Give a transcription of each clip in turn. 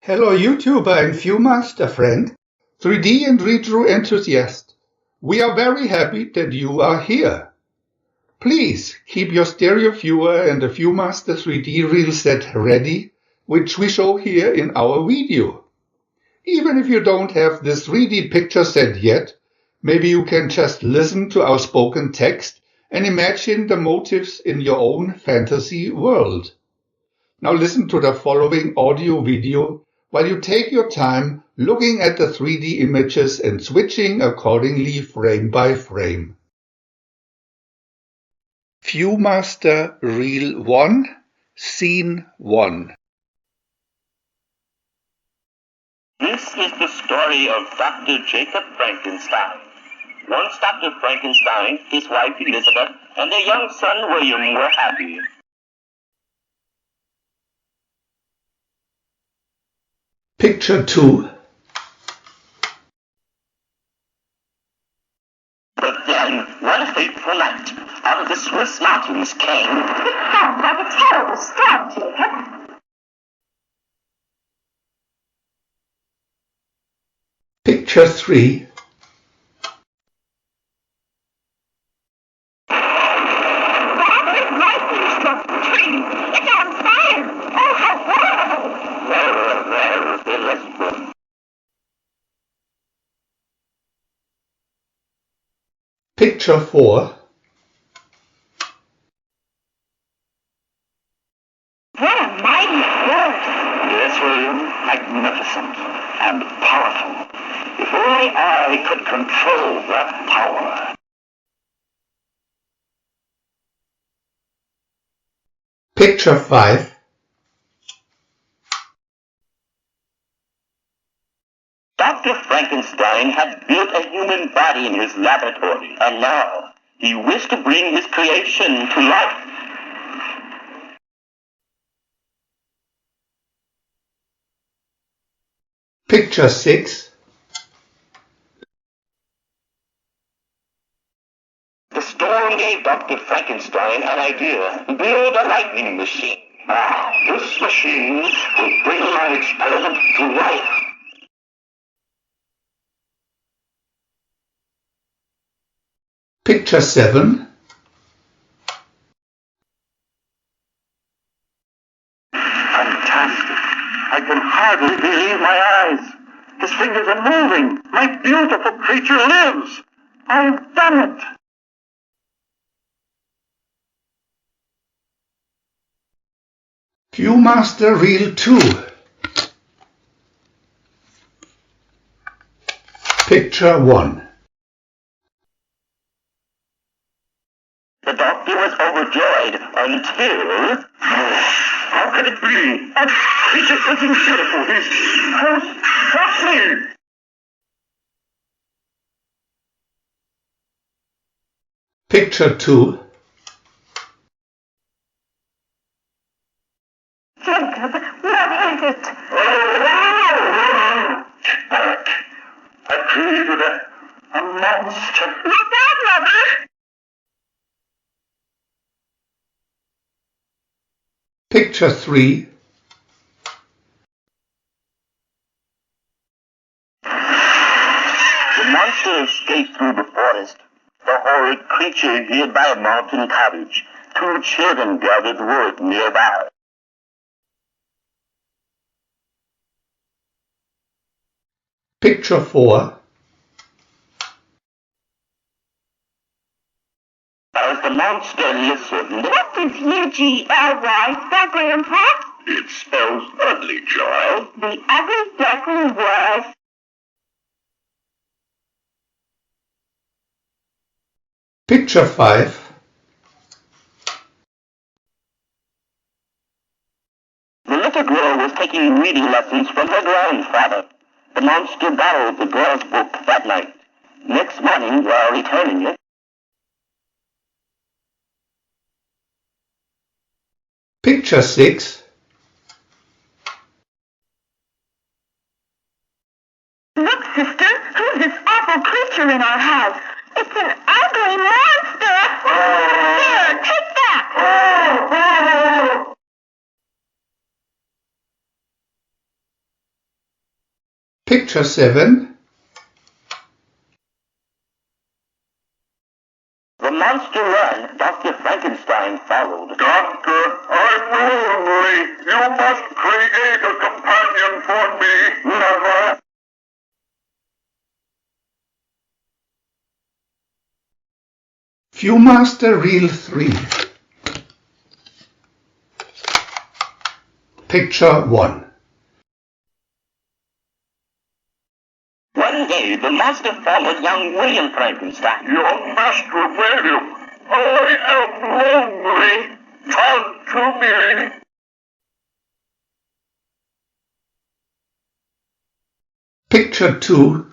Hello YouTuber and Viewmaster friend, 3D and retro enthusiast. We are very happy that you are here. Please keep your stereo viewer and the Viewmaster 3D reel set ready, which we show here in our video. Even if you don't have this 3D picture set yet, maybe you can just listen to our spoken text and imagine the motifs in your own fantasy world. Now listen to the following audio video while you take your time looking at the 3D images and switching accordingly frame by frame. Viewmaster Reel 1, Scene 1. This is the story of Dr. Jacob Frankenstein. Once Dr. Frankenstein, his wife Elizabeth, and their young son William were happy. Picture 2. But then, one fateful night, out of the Swiss mountains came... It sounds like a terrible storm, Jacob. Picture 3. Picture 4. What a mighty force! Yes, William, magnificent and powerful. If only I could control that power. Picture 5. Dr. Frankenstein had built a human body in his laboratory, and now he wished to bring his creation to life. Picture 6. The storm gave Dr. Frankenstein an idea: build a lightning machine. Now, this machine will bring my experiment to life. Picture 7. Fantastic. I can hardly believe my eyes. His fingers are moving. My beautiful creature lives. I've done it. Viewmaster Reel 2. Picture 1. The doctor was overjoyed until... How could it be? A creature isn't beautiful. He's so shocking. Picture 2. Jacob, what is it? I created a monster. Look out, Mother! Picture 3. The monster escaped through the forest. The horrid creature hid by a mountain cottage. Two children gathered wood nearby. Picture 4. As the monster listened... What is UGLY for, Grandpa? It spells ugly, child. The ugly duckling was... Picture 5. The little girl was taking reading lessons from her grandfather. The monster borrowed the girl's book that night. Next morning, while returning it... Picture 6. Look, sister, who's this awful creature in our house? It's an ugly monster! Here, take that! Picture 7. The monster ran. Dr. Frankenstein followed. Doctor, I'm lonely. You must create a companion for me. Never. Viewmaster Reel 3. Picture 1. One day, the monster followed young William Frankenstein. Your master William, I am lonely. Come to me. Picture 2.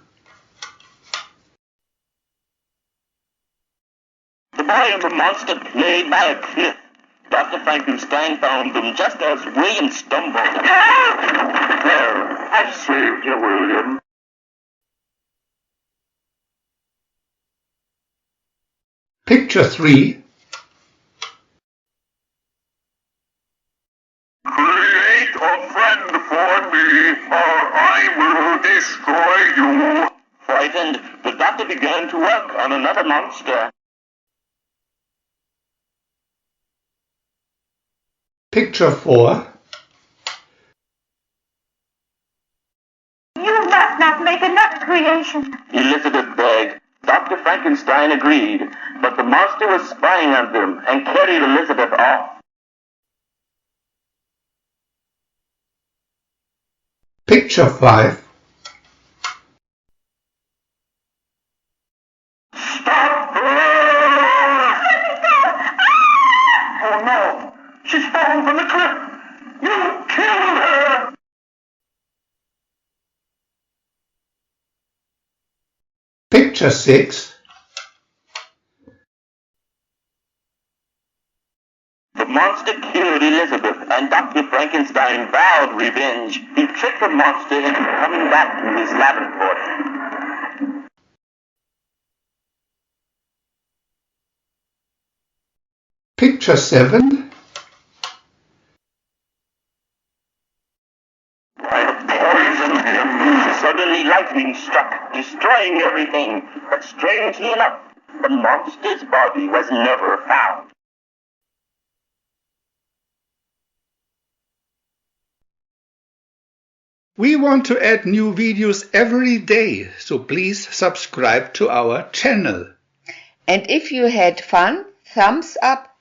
The boy and the monster played by a cliff. Dr. Frankenstein found them just as William stumbled. There, I saved you, William. Picture 3. Create a friend for me, or I will destroy you. Frightened, the doctor began to work on another monster. Picture 4. You must not make another creation. Elizabeth begged. Dr. Frankenstein agreed, but the monster was spying on them and carried Elizabeth off. Picture 5. Stop her! Oh no! She's fallen from the cliff! You killed her! Picture 6. The monster killed Elizabeth, and Dr. Frankenstein vowed revenge. He tricked the monster into coming back to his laboratory. Picture 7. I have poisoned him. Suddenly lightning struck, destroying everything. But strangely enough, the monster's body was never found. We want to add new videos every day, so please subscribe to our channel. And if you had fun, thumbs up